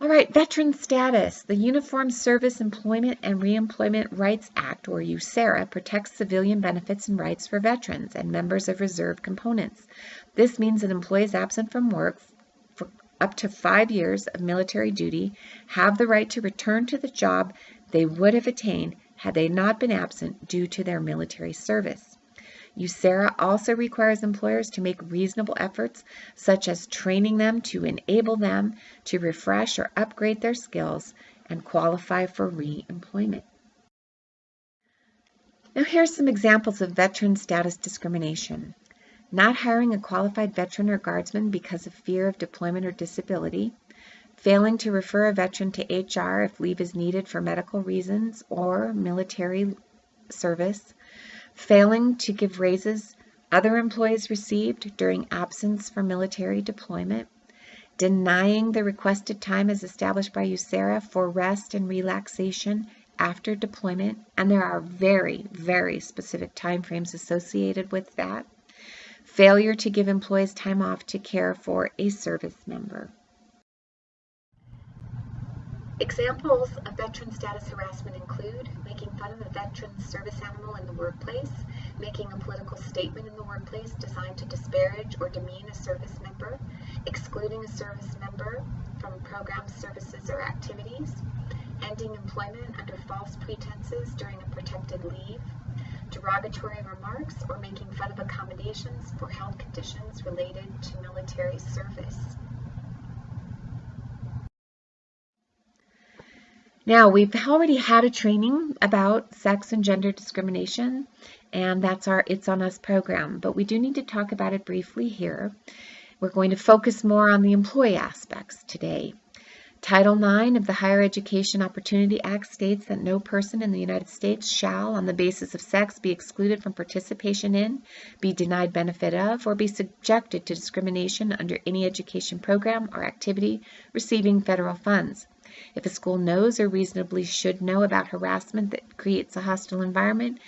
All right, veteran status. The Uniform Service Employment and Reemployment Rights Act, or USERRA, protects civilian benefits and rights for veterans and members of reserve components. This means that employees absent from work for up to 5 years of military duty have the right to return to the job they would have attained had they not been absent due to their military service. USERRA also requires employers to make reasonable efforts, such as training them to enable them to refresh or upgrade their skills and qualify for re-employment. Now here's some examples of veteran status discrimination. Not hiring a qualified veteran or guardsman because of fear of deployment or disability, failing to refer a veteran to HR if leave is needed for medical reasons or military service, failing to give raises other employees received during absence for military deployment, denying the requested time as established by USERRA for rest and relaxation after deployment, and there are very, very specific timeframes associated with that, failure to give employees time off to care for a service member. Examples of veteran status harassment include making fun of a veteran's service animal in the workplace, making a political statement in the workplace designed to disparage or demean a service member, excluding a service member from programs, services, or activities, ending employment under false pretenses during a protected leave, derogatory remarks, or making fun of accommodations for health conditions related to military service. Now, we've already had a training about sex and gender discrimination, and that's our It's On Us program, but we do need to talk about it briefly here. We're going to focus more on the employee aspects today. Title IX of the Higher Education Opportunity Act states that no person in the United States shall, on the basis of sex, be excluded from participation in, be denied benefit of, or be subjected to discrimination under any education program or activity receiving federal funds. If a school knows or reasonably should know about harassment that creates a hostile environment,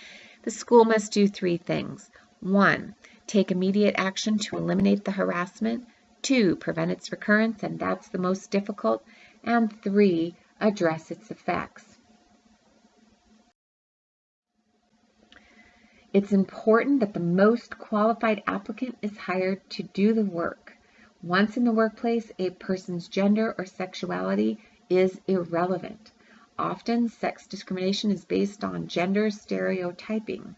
the school must do 3 things. 1, take immediate action to eliminate the harassment. 2, prevent its recurrence, and that's the most difficult. And 3, address its effects. It's important that the most qualified applicant is hired to do the work. Once in the workplace, a person's gender or sexuality is irrelevant. Often, sex discrimination is based on gender stereotyping.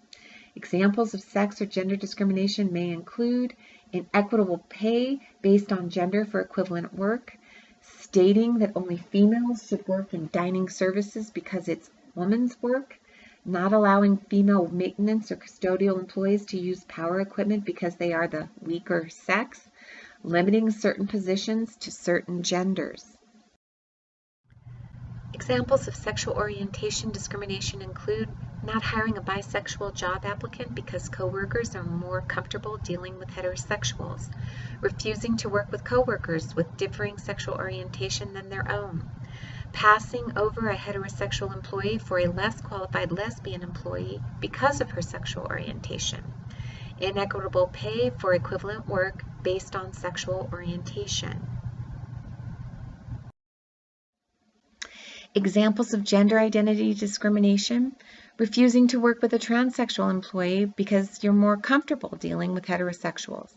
Examples of sex or gender discrimination may include inequitable pay based on gender for equivalent work, stating that only females should work in dining services because it's women's work, not allowing female maintenance or custodial employees to use power equipment because they are the weaker sex, limiting certain positions to certain genders. Examples of sexual orientation discrimination include not hiring a bisexual job applicant because coworkers are more comfortable dealing with heterosexuals, refusing to work with coworkers with differing sexual orientation than their own, passing over a heterosexual employee for a less qualified lesbian employee because of her sexual orientation, inequitable pay for equivalent work based on sexual orientation. Examples of gender identity discrimination: refusing to work with a transsexual employee because you're more comfortable dealing with heterosexuals,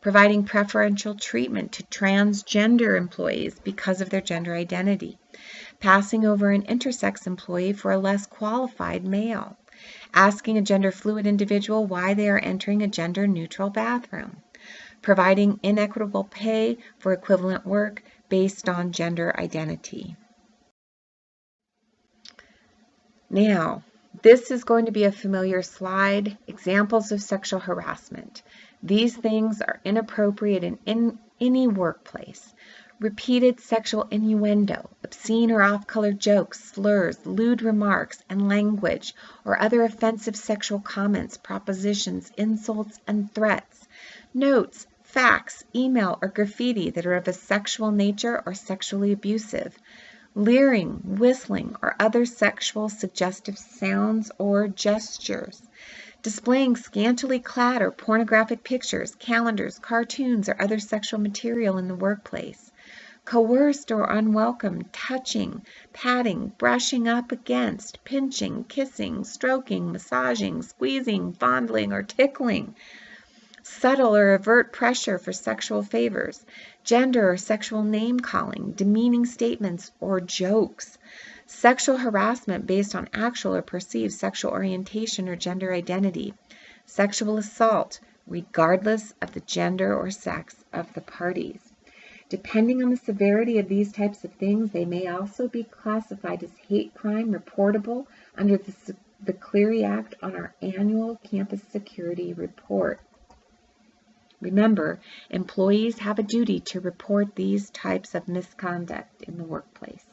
providing preferential treatment to transgender employees because of their gender identity, passing over an intersex employee for a less qualified male, asking a gender fluid individual why they are entering a gender neutral bathroom, providing inequitable pay for equivalent work based on gender identity. Now, this is going to be a familiar slide, examples of sexual harassment. These things are inappropriate in any workplace. Repeated sexual innuendo, obscene or off-color jokes, slurs, lewd remarks, and language, or other offensive sexual comments, propositions, insults, and threats. Notes, fax, email, or graffiti that are of a sexual nature or sexually abusive. Leering, whistling, or other sexual suggestive sounds or gestures, displaying scantily clad or pornographic pictures, calendars, cartoons, or other sexual material in the workplace, coerced or unwelcome touching, patting, brushing up against, pinching, kissing, stroking, massaging, squeezing, fondling, or tickling, subtle or overt pressure for sexual favors, gender or sexual name-calling, demeaning statements or jokes, sexual harassment based on actual or perceived sexual orientation or gender identity, sexual assault, regardless of the gender or sex of the parties. Depending on the severity of these types of things, they may also be classified as hate crime reportable under the Clery Act on our annual campus security report. Remember, employees have a duty to report these types of misconduct in the workplace.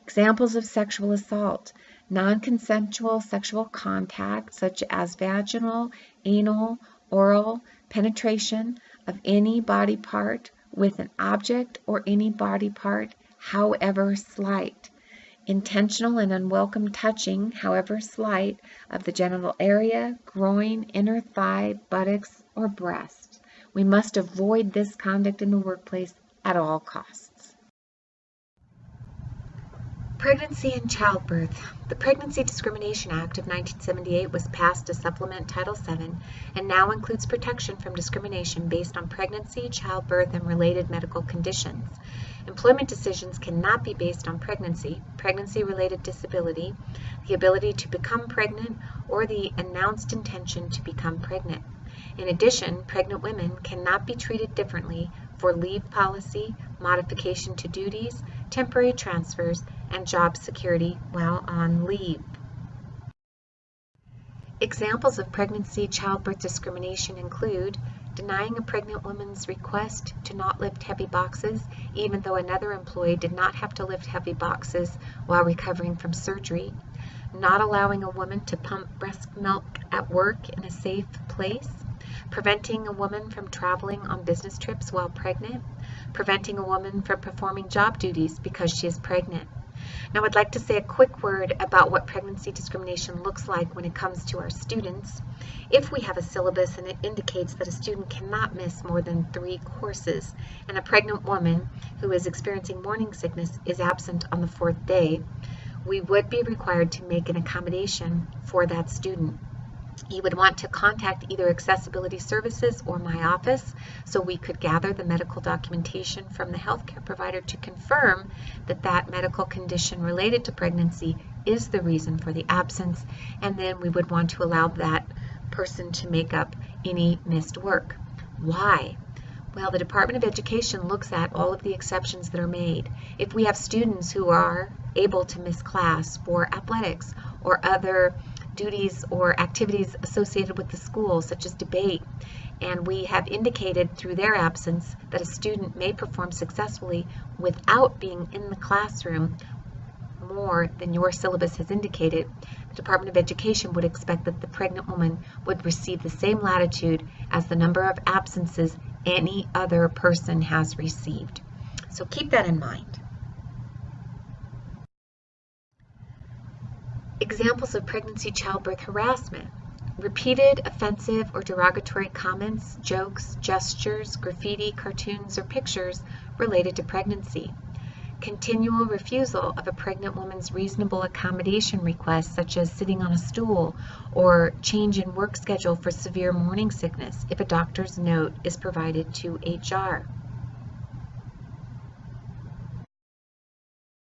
Examples of sexual assault: non-consensual sexual contact such as vaginal, anal, oral penetration of any body part with an object or any body part, however slight. Intentional and unwelcome touching, however slight, of the genital area, groin, inner thigh, buttocks, or breast. We must avoid this conduct in the workplace at all costs. Pregnancy and childbirth. The Pregnancy Discrimination Act of 1978 was passed to supplement Title VII and now includes protection from discrimination based on pregnancy, childbirth, and related medical conditions. Employment decisions cannot be based on pregnancy, pregnancy-related disability, the ability to become pregnant, or the announced intention to become pregnant. In addition, pregnant women cannot be treated differently for leave policy, modification to duties, temporary transfers, and job security while on leave. Examples of pregnancy childbirth discrimination include denying a pregnant woman's request to not lift heavy boxes, even though another employee did not have to lift heavy boxes while recovering from surgery, not allowing a woman to pump breast milk at work in a safe place, preventing a woman from traveling on business trips while pregnant, preventing a woman from performing job duties because she is pregnant. Now I'd like to say a quick word about what pregnancy discrimination looks like when it comes to our students. If we have a syllabus and it indicates that a student cannot miss more than 3 courses, and a pregnant woman who is experiencing morning sickness is absent on the 4th day, we would be required to make an accommodation for that student. You would want to contact either Accessibility Services or my office so we could gather the medical documentation from the healthcare provider to confirm that that medical condition related to pregnancy is the reason for the absence, and then we would want to allow that person to make up any missed work. Why? Well, the Department of Education looks at all of the exceptions that are made. If we have students who are able to miss class for athletics or other duties or activities associated with the school, such as debate, and we have indicated through their absence that a student may perform successfully without being in the classroom more than your syllabus has indicated, the Department of Education would expect that the pregnant woman would receive the same latitude as the number of absences any other person has received. So keep that in mind. Examples of pregnancy childbirth harassment: repeated offensive or derogatory comments, jokes, gestures, graffiti, cartoons, or pictures related to pregnancy. Continual refusal of a pregnant woman's reasonable accommodation requests, such as sitting on a stool or change in work schedule for severe morning sickness if a doctor's note is provided to HR.